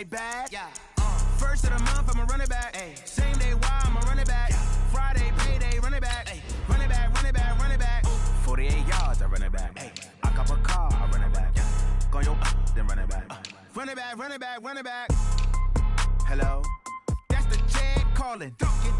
my bad. Yeah. First of the month, I'ma run it back. Ay. Same day, why I'ma run it back. Yeah. Friday, payday, run it back. Ay. Run it back, run it back, run it back. 48 yards, I run it back. Ay. I cop a car, I run it back. Yeah. Go your then run it back. Run it back, run it back, run it back. Hello? That's the check calling.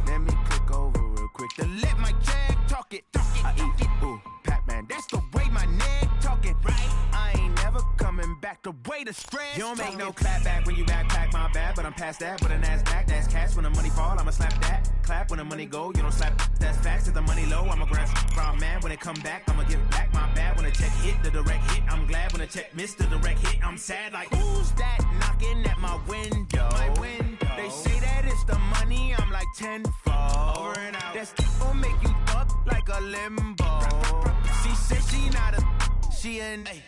Let me click over real quick to let my check talk it. I eat, ooh, Pac-Man, that's the way my neck talking. Right? I ain't never coming back the way the stress. You don't make no clap back when you backpack, my bad, but I'm past that. But a NASDAQ, that's cash. When the money fall, I'ma slap that. Clap when the money go, you don't slap. That's facts. If the money low, I'ma grab from man. When it come back, I'ma give back my bad. When the check hit, the direct hit, I'm glad. When the check missed the direct hit, I'm sad. Like, who's that knocking at my window? My window. They say that it's the money, I'm like tenfold. Over and out. That's gon' make you up like a limbo. She said she not a, she an. Ay.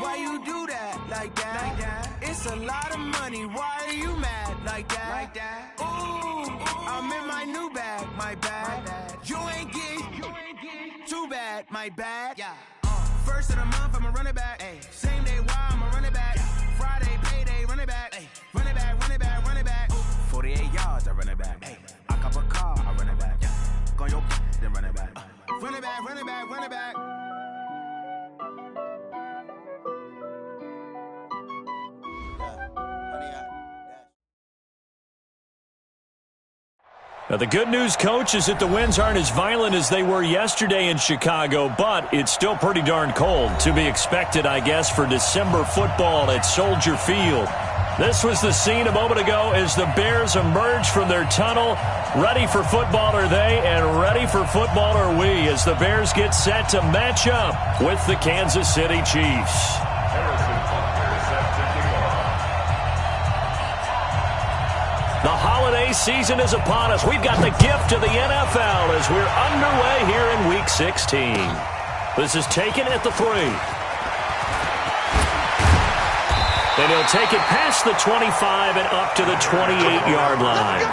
Why you do that like that? It's a lot of money. Why are you mad like that? Ooh, I'm in my new bag, my bad. You ain't get too bad, my bad. Yeah. First of the month, I'ma run it back. Ay. Same day, why I'ma run it back. Friday, payday, run it back. Ay. Run it back, run it back, run it back. 48 yards, I run it back. Ay. I cop a car, I run it back. Yeah. Go your then run it back. Run it back, run it back, run it back. Now, the good news, Coach, is that the winds aren't as violent as they were yesterday in Chicago, but it's still pretty darn cold. To be expected, I guess, for December football at Soldier Field. This was the scene a moment ago as the Bears emerged from their tunnel. Ready for football are they, and ready for football are we, as the Bears get set to match up with the Kansas City Chiefs. The holiday season is upon us. We've got the gift of the NFL as we're underway here in Week 16. This is taken at the 3. And he'll take it past the 25 and up to the 28-yard line.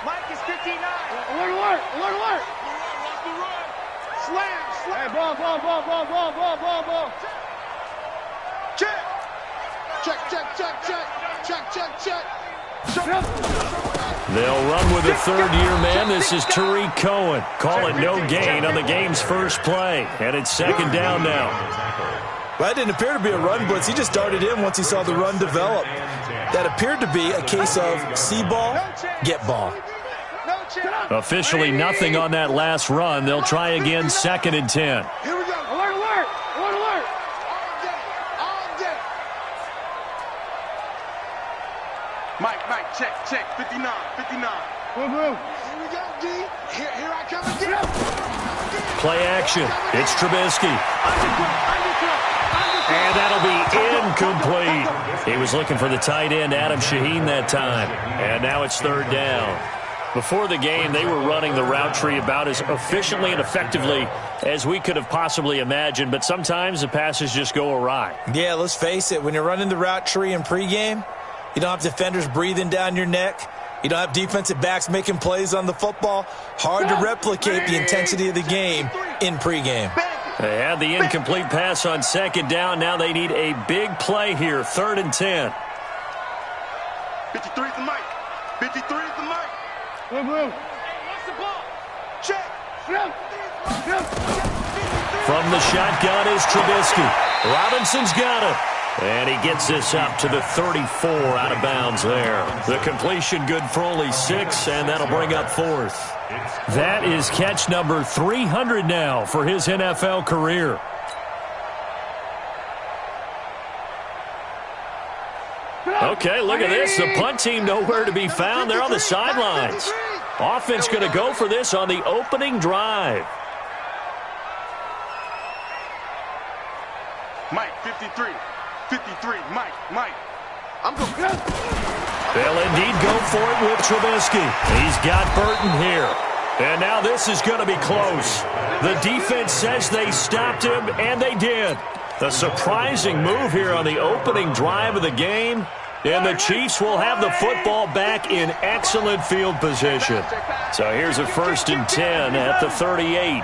Mike is 59. Alert. Slam. Hey, ball. Check. They'll run with a third-year man. This is Tariq Cohen. Call it no gain on the game's first play. And it's second down now. Well, that didn't appear to be a run blitz. He just darted in once he saw the run develop. That appeared to be a case of see ball, get ball. Officially nothing on that last run. They'll try again, second and 10. Here we go. Alert. Mike, check. 59. Here we go, D. Here I come again. Play action. It's Trubisky. And that'll be incomplete. He was looking for the tight end, Adam Shaheen, that time. And now it's third down. Before the game, they were running the route tree about as efficiently and effectively as we could have possibly imagined, but sometimes the passes just go awry. Yeah, let's face it. When you're running the route tree in pregame, you don't have defenders breathing down your neck. You don't have defensive backs making plays on the football. Hard to replicate the intensity of the game in pregame. They had the incomplete pass on second down. Now they need a big play here, third and 10. 53 is the mic. Blue. Hey, what's the ball? Check. From the shotgun is Trubisky. Robinson's got it. And he gets this up to the 34 out of bounds there. The completion good for only 6, and that'll bring up fourth. That is catch number 300 now for his NFL career. Okay, look at this. The punt team nowhere to be found. They're on the sidelines. Offense going to go for this on the opening drive. Mike, 53. Mike. I'm going. They'll indeed go for it with Trubisky. He's got Burton here. And now this is going to be close. The defense says they stopped him, and they did. A surprising move here on the opening drive of the game. And the Chiefs will have the football back in excellent field position. So here's a 1st and 10 at the 38.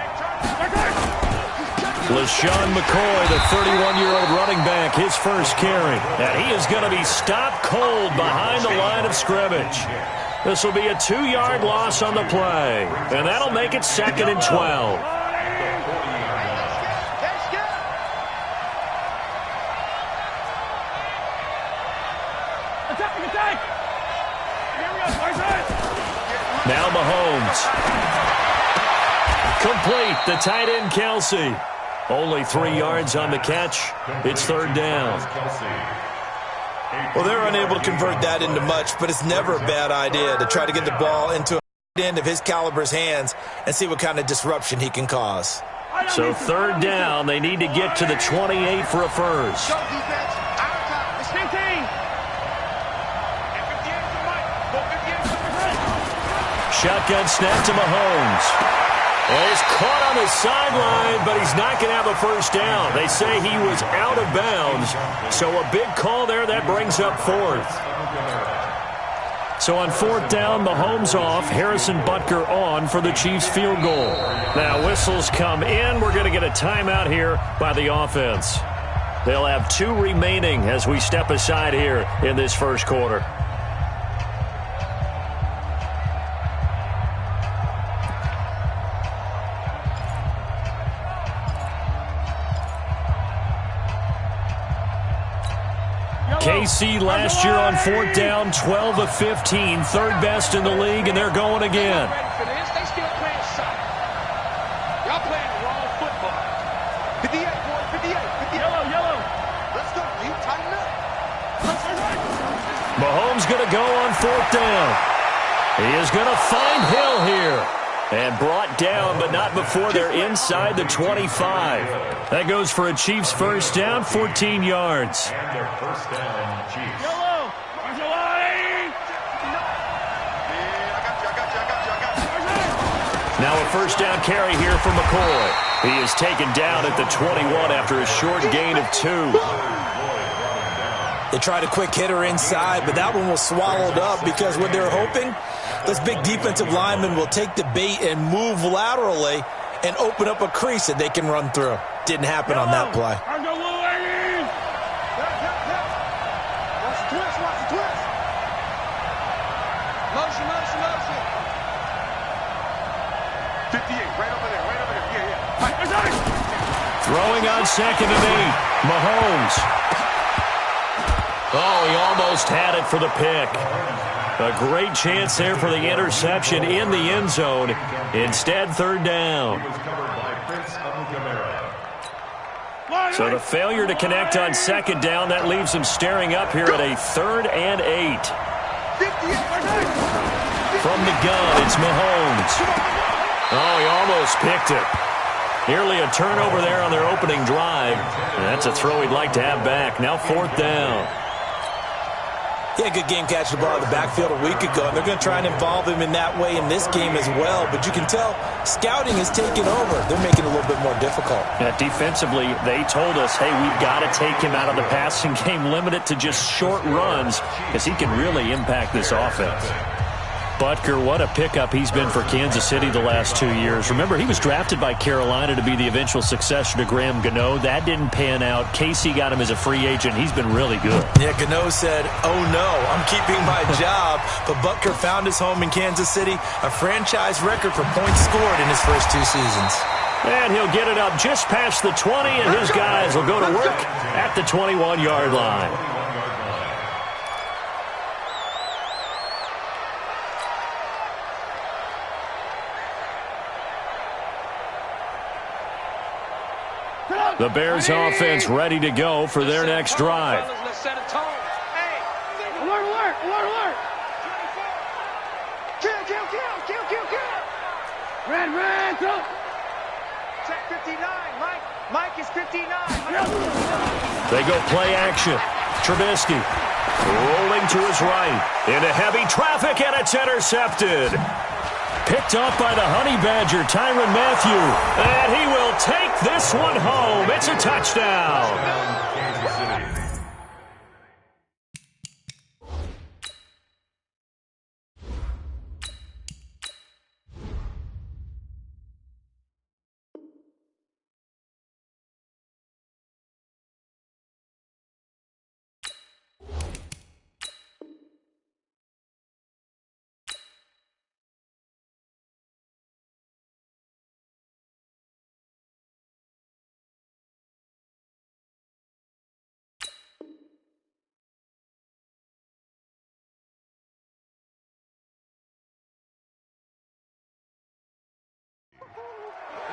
LaShawn McCoy, the 31-year-old running back, his first carry. And he is going to be stopped cold behind the line of scrimmage. This will be a 2-yard loss on the play. And that'll make it 2nd and 12. Now Mahomes. Complete, the tight end Kelsey. Only 3 yards on the catch. It's 3rd down. Well, they're unable to convert that into much, but it's never a bad idea to try to get the ball into a end of his caliber's hands and see what kind of disruption he can cause. So 3rd down, they need to get to the 28 for a first. Shotgun snap to Mahomes. Well, he's caught on the sideline, but he's not going to have a first down. They say he was out of bounds, so a big call there. That brings up 4th. So on 4th down, Mahomes off, Harrison Butker on for the Chiefs field goal. Now whistles come in. We're going to get a timeout here by the offense. They'll have 2 remaining as we step aside here in this first quarter. KC last year on 4th down, 12 of 15, 3rd best in the league, and they're going again. They still playing solid. Y'all playing the wrong football. 58, boy, 58. Yellow. Let's go, D. Tighten up. Mahomes going to go on 4th down. He is going to find Hill here. And brought down, but not before they're inside the 25. That goes for a Chiefs first down, 14 yards. Now a first down carry here for McCoy. He is taken down at the 21 after a short gain of 2. They tried a quick hitter inside, but that one was swallowed up because what they're hoping, those big defensive linemen will take the bait and move laterally and open up a crease that they can run through. Didn't happen on that play. Watch the twist. Motion. 58, right over there. Yeah. Throwing on 2nd and 8. Mahomes. Oh, he almost had it for the pick. A great chance there for the interception in the end zone. Instead, 3rd down. So the failure to connect on 2nd down, that leaves him staring up here at a 3rd and 8. From the gun, it's Mahomes. Oh, he almost picked it. Nearly a turnover there on their opening drive. And that's a throw he'd like to have back. Now 4th down. He had a good game catching the ball in the backfield a week ago, and they're going to try and involve him in that way in this game as well. But you can tell scouting is taking over. They're making it a little bit more difficult. Yeah, defensively, they told us, hey, we've got to take him out of the passing game, limit it to just short runs, because he can really impact this offense. Butker, what a pickup he's been for Kansas City the last 2 years. Remember, he was drafted by Carolina to be the eventual successor to Graham Gano. That didn't pan out. Casey got him as a free agent. He's been really good. Yeah, Gano said, oh no, I'm keeping my job. But Butker found his home in Kansas City, a franchise record for points scored in his first 2 seasons. And he'll get it up just past the 20, and his guys will go to work at the 21-yard line. The Bears offense ready to go for their next drive. Let's set a tone. Hey, alert. Kill. Red, go. Check 59, Mike is 59. They go play action. Trubisky rolling to his right into heavy traffic, and it's intercepted. Picked off by the Honey Badger, Tyrann Mathieu. And he will take this one home. It's a touchdown.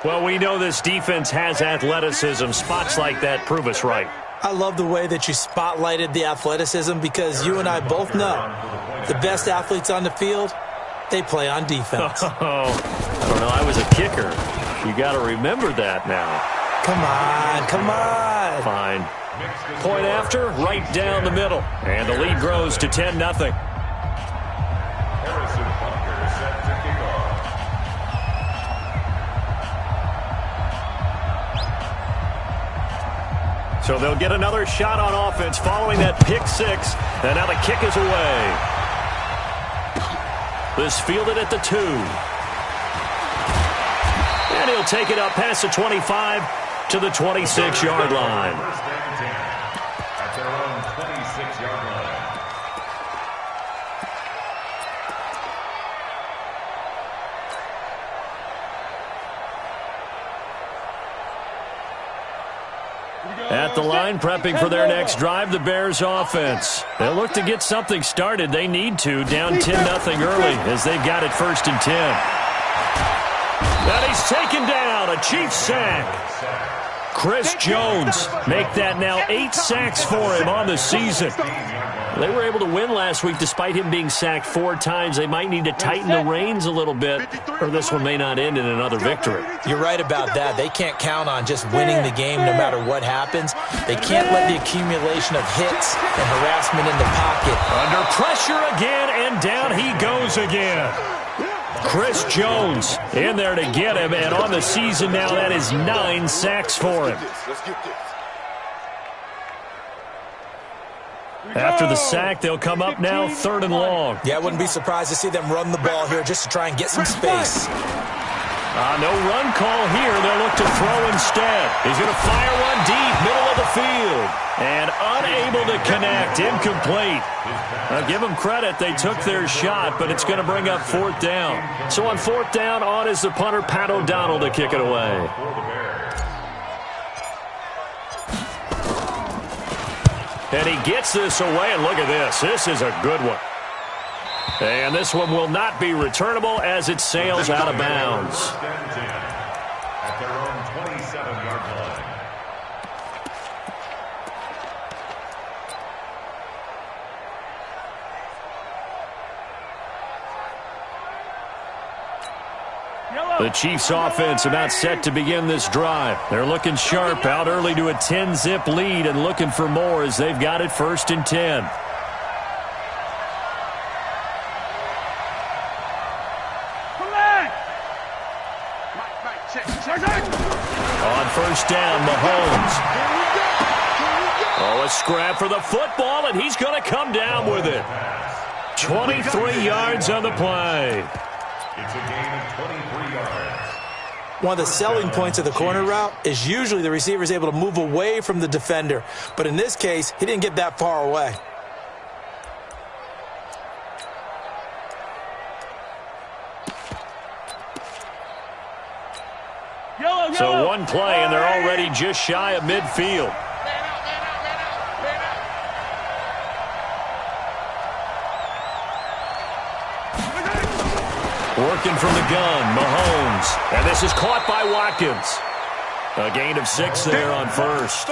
Well, we know this defense has athleticism. Spots like that prove us right. I love the way that you spotlighted the athleticism because you and I both know the best athletes on the field, they play on defense. Oh, I don't know. I was a kicker. You got to remember that now. Come on, come on. Fine. Point after, right down the middle. And the lead grows to 10-0. So they'll get another shot on offense following that pick six. And now the kick is away. This fielded at the 2. And he'll take it up past the 25 to the 26-yard line. At their own 26-yard line. At the line, prepping for their next drive, the Bears offense. They'll look to get something started. They need to, down 10-0 early as they've got it 1st and 10. And he's taken down, a Chiefs sack. Chris Jones make that now 8 sacks for him on the season. They were able to win last week despite him being sacked 4 times. They might need to tighten the reins a little bit, or this one may not end in another victory. You're right about that. They can't count on just winning the game no matter what happens. They can't let the accumulation of hits and harassment in the pocket. Under pressure again, and down he goes again. Chris Jones in there to get him, and on the season now, that is 9 sacks for him. After the sack, they'll come up now 3rd and long. Yeah, I wouldn't be surprised to see them run the ball here just to try and get some space. No run call here. They'll look to throw instead. He's going to fire one deep, middle of the field. And unable to connect, incomplete. Now, give them credit. They took their shot, but it's going to bring up 4th down. So on 4th down, on is the punter, Pat O'Donnell, to kick it away. And he gets this away, and look at this. This is a good one. And this one will not be returnable as it sails out of bounds. At their own 27-yard line. The Chiefs offense about set to begin this drive. They're looking sharp, out early to a 10-zip lead and looking for more as they've got it 1st and 10. On 1st down, Mahomes. Oh, a scrap for the football, and he's going to come down with it. 23 yards on the play. It's a gain of 23 yards. One of the selling points of the corner route is usually the receiver is able to move away from the defender. But in this case, he didn't get that far away. So one play, and they're already just shy of midfield. Working from the gun, Mahomes. And this is caught by Watkins. A gain of 6 there on first.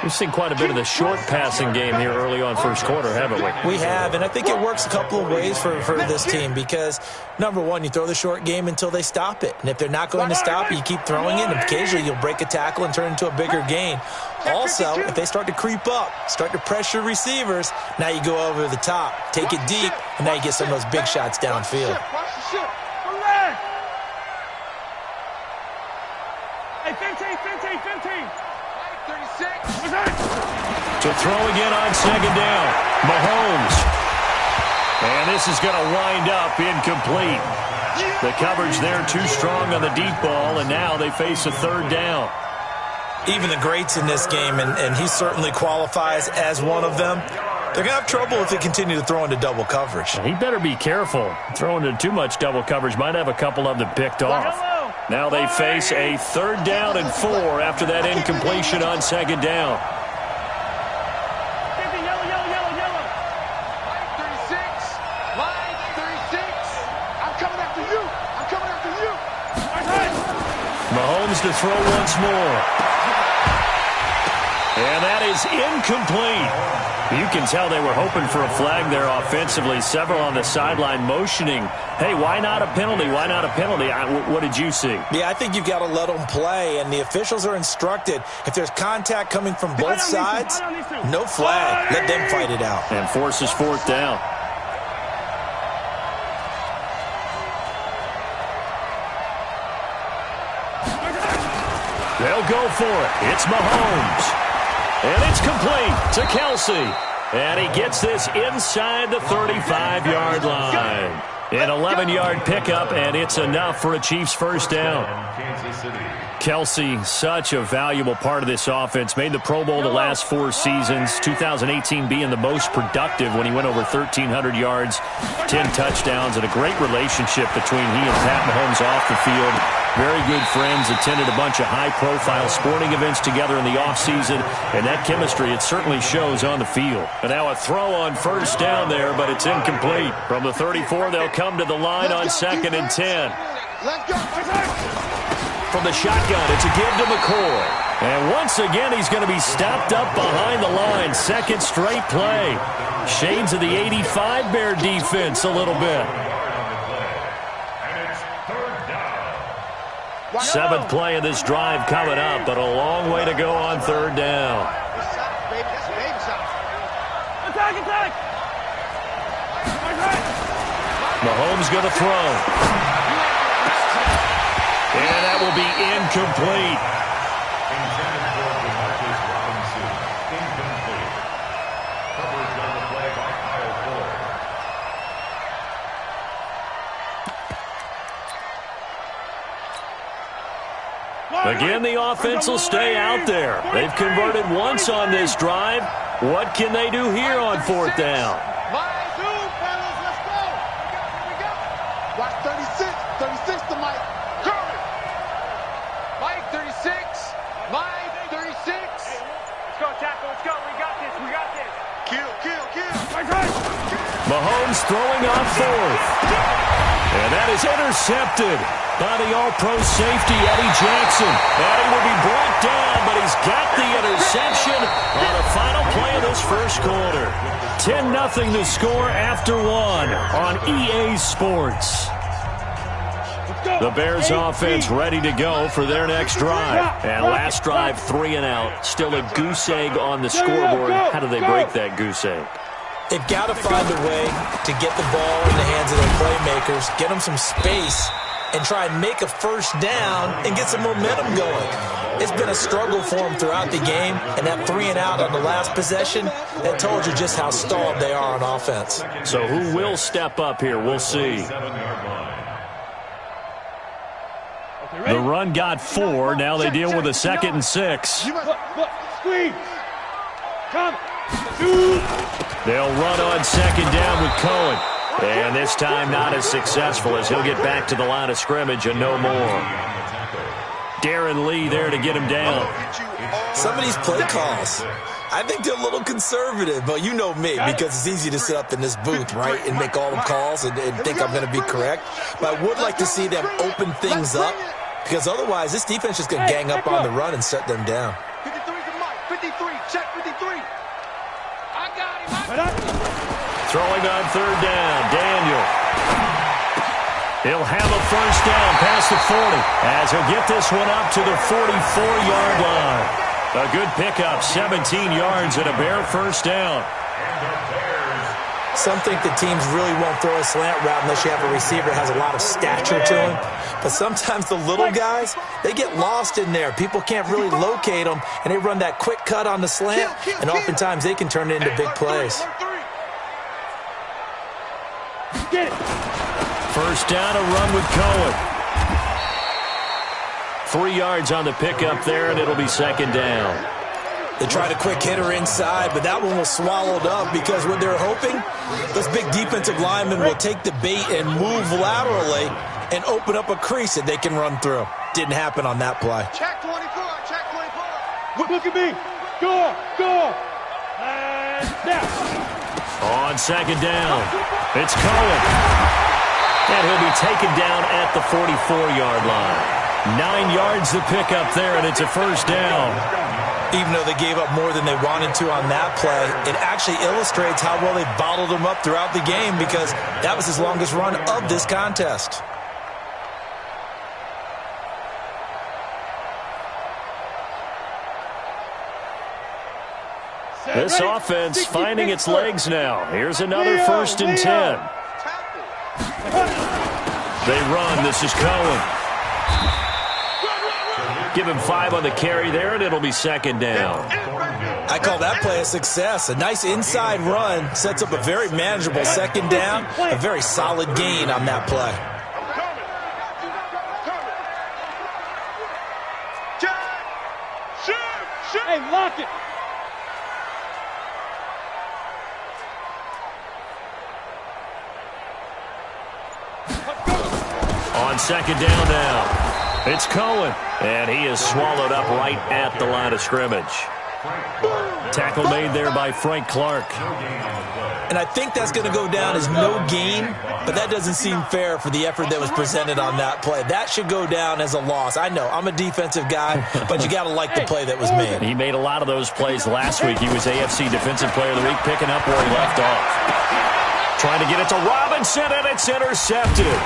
We've seen quite a bit of the short passing game here early on first quarter, haven't we? We have, and I think it works a couple of ways for this team because, number one, you throw the short game until they stop it. And if they're not going to stop it, you keep throwing it, and occasionally you'll break a tackle and turn it into a bigger gain. Also, if they start to creep up, start to pressure receivers, now you go over the top, take it deep, and now you get some of those big shots downfield. To throw again on second down, Mahomes. And this is going to wind up incomplete. The coverage there too strong on the deep ball, and now they face a third down. Even the greats in this game, and he certainly qualifies as one of them, they're going to have trouble if they continue to throw into double coverage. He better be careful. Throwing into too much double coverage might have a couple of them picked off. Now they face a third down and 4 after that incompletion on second down. Mahomes to throw once more. And that is incomplete. You can tell they were hoping for a flag there offensively. Several on the sideline motioning, hey, why not a penalty? Why not a penalty? What did you see? Yeah, I think you've got to let them play, and the officials are instructed. If there's contact coming from both sides, no flag. Let them fight it out. And forces fourth down. They'll go for it. It's Mahomes. And it's complete to Kelce. And he gets this inside the 35-yard line. An 11-yard pickup, and it's enough for a Chiefs first down. Kelce, such a valuable part of this offense. Made the Pro Bowl the last 4 seasons. 2018 being the most productive when he went over 1,300 yards, 10 touchdowns, and a great relationship between he and Pat Mahomes off the field. Very good friends, attended a bunch of high-profile sporting events together in the offseason, and that chemistry, it certainly shows on the field. And now a throw on first down there, but it's incomplete. From the 34, they'll come to the line on 2nd and 10. From the shotgun, it's a give to McCoy. And once again, he's going to be stopped up behind the line. Second straight play. Shades of the 85 Bear defense a little bit. 7th play of this drive coming up, but a long way to go on third down. Mahomes going to throw. And that will be incomplete. Intended for DeMarcus Robinson. Incomplete. Coverage on the play by Kyle Fuller. Again, the offense will stay out there. They've converted once on this drive. What can they do here on fourth down? Line 2, fellas, let's go. We go. Watch 36. 36 to Mike. Curry. Mike 36. Mike 36. Let's go, tackle. Let's go. We got this. We got this. Kill. Mahomes throwing on fourth. And that is intercepted by the All-Pro safety, Eddie Jackson. And he will be brought down, but he's got the interception on the final play of this first quarter. 10-0 the score after 1 on EA Sports. The Bears offense ready to go for their next drive. And last drive, 3 and out. Still a goose egg on the scoreboard. How do they break that goose egg? They've got to find a way to get the ball in the hands of their playmakers, get them some space, and try and make a first down and get some momentum going. It's been a struggle for them throughout the game, and that 3 and out on the last possession, that told you just how stalled they are on offense. So who will step up here? We'll see. The run got 4. Now they deal with a 2nd and 6. Squeeze. Come. They'll run on 2nd down with Cohen. And this time not as successful as he'll get back to the line of scrimmage and no more. Darren Lee there to get him down. Some of these play calls, I think they're a little conservative, but you know me, because it's easy to sit up in this booth, right, and make all the calls and think I'm going to be correct. But I would like to see them open things up because otherwise this defense is going to gang up on the run and set them down. 53's the mic. 53. Check 53. I got him. Throwing on third down, Daniel. He'll have a first down past the 40 as he'll get this one up to the 44-yard line. A good pickup, 17 yards and a Bear first down. Some think the teams really won't throw a slant route unless you have a receiver that has a lot of stature to him. But sometimes the little guys, they get lost in there. People can't really locate them, and they run that quick cut on the slant, and oftentimes they can turn it into big plays. First down, a run with Cohen. 3 yards on the pickup there, and it'll be second down. They tried a quick hitter inside, but that one was swallowed up because what they're hoping, those big defensive linemen will take the bait and move laterally and open up a crease that they can run through. Didn't happen on that play. Check 24. Check 24. Look at me. Go. And now. On second down, it's Cohen. And he'll be taken down at the 44-yard line. 9 yards the pickup there, and it's a first down. Even though they gave up more than they wanted to on that play, it actually illustrates how well they bottled them up throughout the game because that was his longest run of this contest. This offense finding its legs now. Here's another first and 10. They run. This is Cohen. Give him 5 on the carry there, and it'll be second down. I call that play a success. A nice inside run sets up a very manageable second down, a very solid gain on that play. Hey, lock it. On second down now. It's Cohen, and he is swallowed up right at the line of scrimmage. Tackle made there by Frank Clark. And I think that's going to go down as no gain, but that doesn't seem fair for the effort that was presented on that play. That should go down as a loss. I know, I'm a defensive guy, but you got to like the play that was made. He made a lot of those plays last week. He was AFC Defensive Player of the Week, picking up where he left off. Trying to get it to Robinson, and it's intercepted.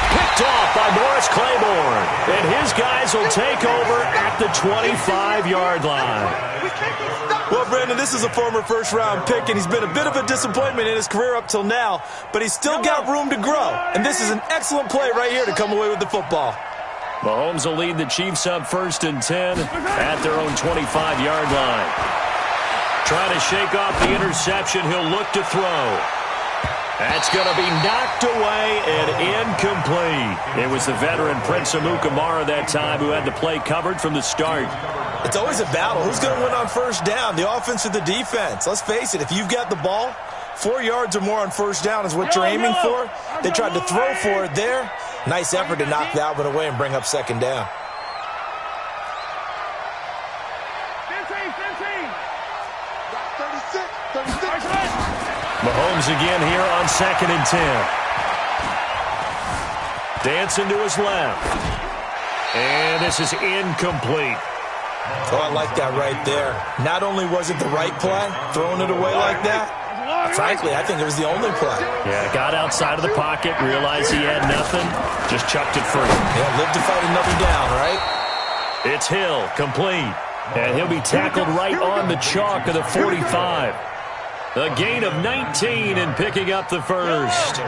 Picked off by Morris Claiborne. And his guys will take over at the 25-yard line. Well, Brandon, this is a former first-round pick, and he's been a bit of a disappointment in his career up till now, but he's still got room to grow. And this is an excellent play right here to come away with the football. Mahomes will lead the Chiefs up first and 10 at their own 25-yard line. Trying to shake off the interception. He'll look to throw. That's going to be knocked away and incomplete. It was the veteran Prince Amukamara that time who had the play covered from the start. It's always a battle. Who's going to win on first down, the offense or the defense? Let's face it, if you've got the ball, 4 yards or more on first down is what you're aiming for. They tried to throw for it there. Nice effort to knock that one away and bring up second down. 36. Mahomes again here on second and 10. Dancing to his left. And this is incomplete. Oh, I like that right there. Not only was it the right play, throwing it away like that, frankly, I think it was the only play. Yeah, got outside of the pocket, realized he had nothing, just chucked it free. Yeah, live to fight another down, right? It's Hill, complete. And he'll be tackled right on the chalk of the 45. A gain of 19 and picking up the first.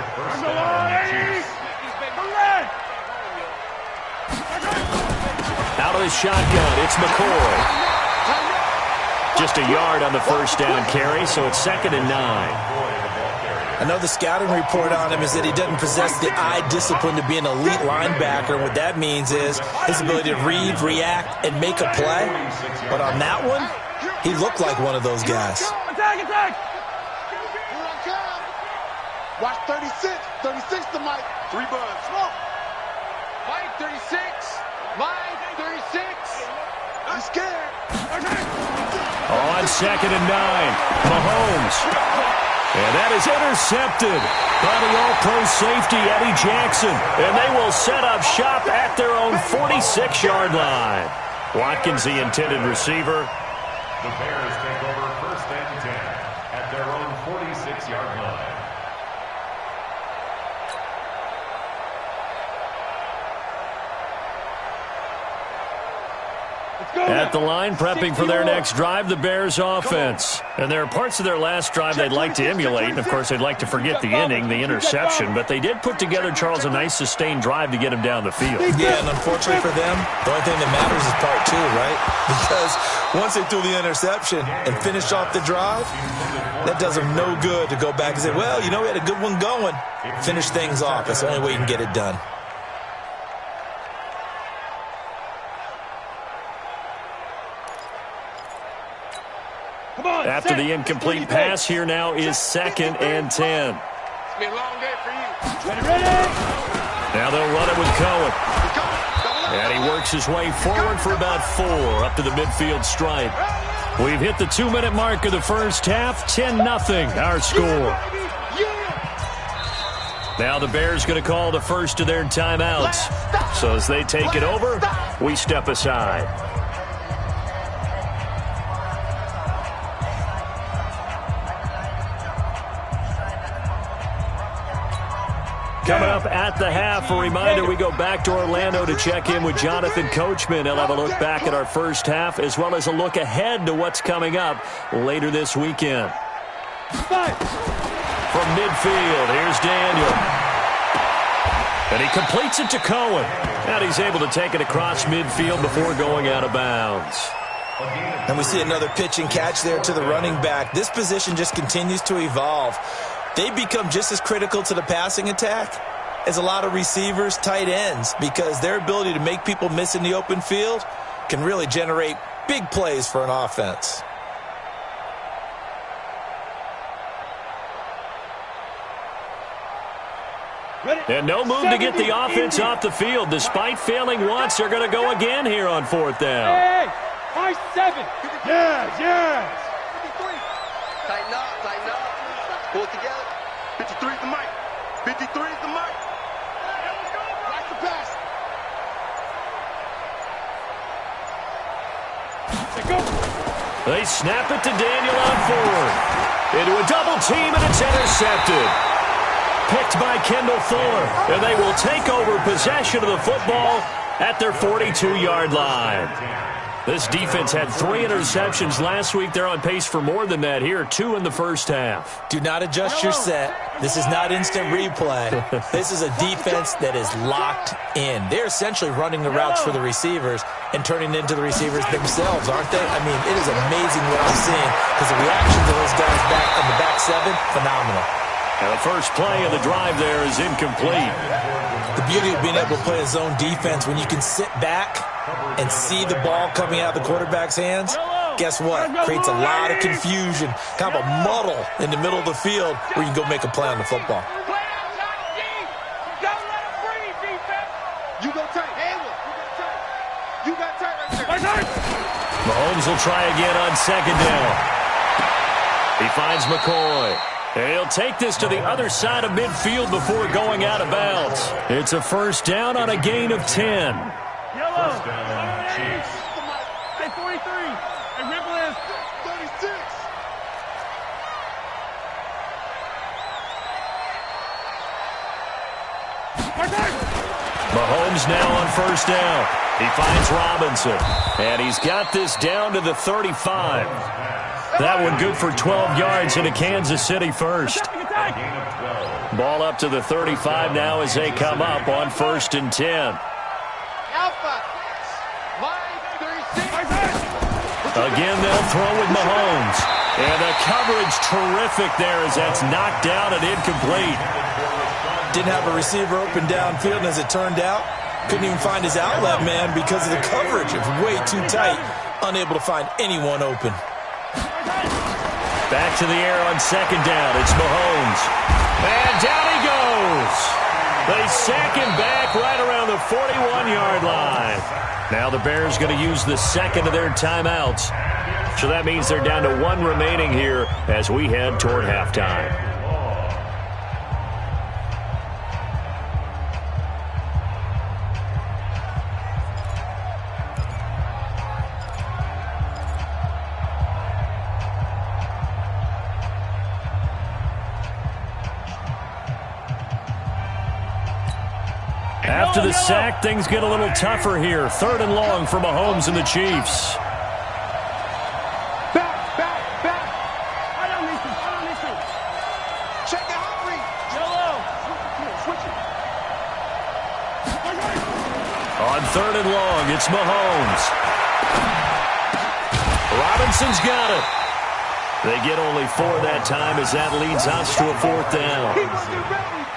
Out of the shotgun, it's McCoy. Just a yard on the first down carry, so it's second and 9. I know the scouting report on him is that he doesn't possess the eye discipline to be an elite linebacker. What that means is his ability to read, react, and make a play. But on that one, he looked like one of those guys. Attack! Watch 36. 36 to Mike. 3 buds. Smoke. Mike 36. Mike 36. I'm scared. On second and 9, Mahomes. And that is intercepted by the All-Pro safety, Eddie Jackson. And they will set up shop at their own 46-yard line. Watkins, the intended receiver. The Bears take over 1st and 10 at their own 46-yard line. At the line, prepping for their next drive, the Bears offense. And there are parts of their last drive they'd like to emulate. And, of course, they'd like to forget the inning, the interception. But they did put together, Charles, a nice sustained drive to get him down the field. Yeah, and unfortunately for them, the only thing that matters is part 2, right? Because once they threw the interception and finished off the drive, that does them no good to go back and say, well, you know, we had a good one going. Finish things off. That's the only way you can get it done. After the incomplete pass, here now is 2nd and 10. It's been a long day for you. Ready. Now they'll run it with Cohen. And he works his way forward for about 4 up to the midfield stripe. We've hit the 2-minute mark of the first half. 10-0 our score. Now the Bears going to call the first of their timeouts. So as they take it over, we step aside. Coming up at the half, a reminder, we go back to Orlando to check in with Jonathan Coachman. He'll have a look back at our first half as well as a look ahead to what's coming up later this weekend. From midfield, here's Daniel. And he completes it to Cohen. And he's able to take it across midfield before going out of bounds. And we see another pitch and catch there to the running back. This position just continues to evolve. They become just as critical to the passing attack as a lot of receivers, tight ends, because their ability to make people miss in the open field can really generate big plays for an offense. And no move to get the offense off the field. Despite failing once, they're going to go again here on 4th down. Hey, 5-7. Yes. Tighten up. Pull it together. 53 is the mic. 53 is the mic. Watch the pass. They snap it to Daniel on 4th. Into a double team, and it's intercepted. Picked by Kendall Fuller. And they will take over possession of the football at their 42-yard line. This defense had 3 interceptions last week. They're on pace for more than that here. 2 in the first half. Do not adjust your set. This is not instant replay. This is a defense that is locked in. They're essentially running the routes for the receivers and turning into the receivers themselves, aren't they? I mean, it is amazing what I'm seeing because the reactions of those guys back in the back 7, phenomenal. And the first play of the drive there is incomplete. The beauty of being able to play a zone defense, when you can sit back and see the ball coming out of the quarterback's hands, guess what? Creates a lot of confusion, kind of a muddle in the middle of the field where you can go make a play on the football. Mahomes will try again on 2nd down. He finds McCoy. He'll take this to the other side of midfield before going out of bounds. It's a 1st down on a gain of 10. First down, Chiefs. Hey, 43. Hey, Ripple is 36. Mahomes now on 1st down. He finds Robinson. And he's got this down to the 35. That one good for 12 yards into Kansas City first. Ball up to the 35 now as they come up on 1st and 10. Again, they'll throw with Mahomes. And the coverage terrific there as that's knocked down and incomplete. Didn't have a receiver open downfield, and as it turned out, couldn't even find his outlet man because of the coverage. It was way too tight, unable to find anyone open. Back to the air on 2nd down. It's Mahomes. And down he goes. They sack him back right around the 41-yard line. Now the Bears going to use the 2nd of their timeouts. So that means they're down to 1 remaining here as we head toward halftime. After the sack, things get a little tougher here. 3rd and long for Mahomes and the Chiefs. Back. I don't need to. Check it, Humphrey. Yellow. Switch it. On 3rd and long, it's Mahomes. Robinson's got it. They get only 4 that time as that leads us to a 4th down.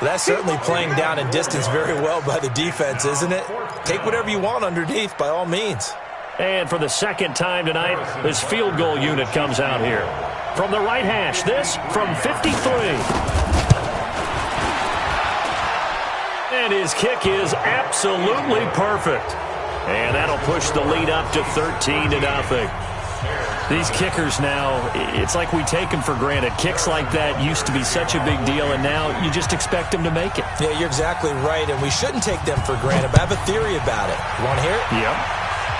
That's certainly playing down and distance very well by the defense, isn't it? Take whatever you want underneath, by all means. And for the 2nd time tonight, this field goal unit comes out here. From the right hash, this from 53. And his kick is absolutely perfect. And that'll push the lead up to 13-0. These kickers now, it's like we take them for granted. Kicks like that used to be such a big deal, and now you just expect them to make it. Yeah, you're exactly right, and we shouldn't take them for granted, but I have a theory about it. You want to hear it? Yep.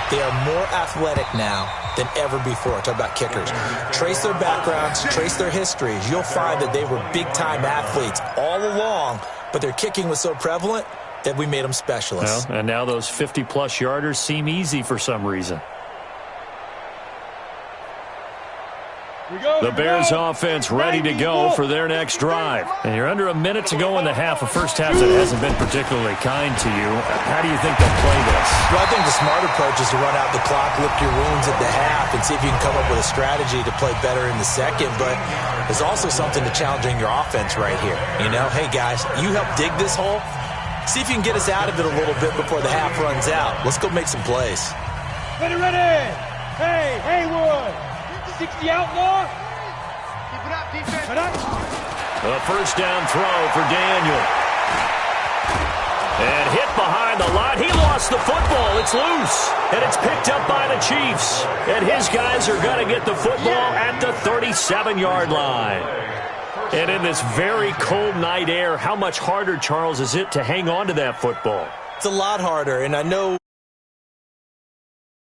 They are more athletic now than ever before. Talk about kickers. Trace their backgrounds, trace their histories. You'll find that they were big-time athletes all along, but their kicking was so prevalent that we made them specialists. Well, and now those 50-plus yarders seem easy for some reason. The Bears offense ready to go for their next drive. And you're under a minute to go in the half, a first half that hasn't been particularly kind to you. How do you think they'll play this? Well, I think the smart approach is to run out the clock, lick your wounds at the half, and see if you can come up with a strategy to play better in the second. But there's also something to challenging your offense right here. You know, hey, guys, you help dig this hole. See if you can get us out of it a little bit before the half runs out. Let's go make some plays. Ready. Hey, Haywood. 60 outlaw. Keep it up, defense. A first down throw for Daniel. And hit behind the line. He lost the football. It's loose. And it's picked up by the Chiefs. And his guys are going to get the football at the 37-yard line. And in this very cold night air, how much harder, Charles, is it to hang on to that football? It's a lot harder, and I know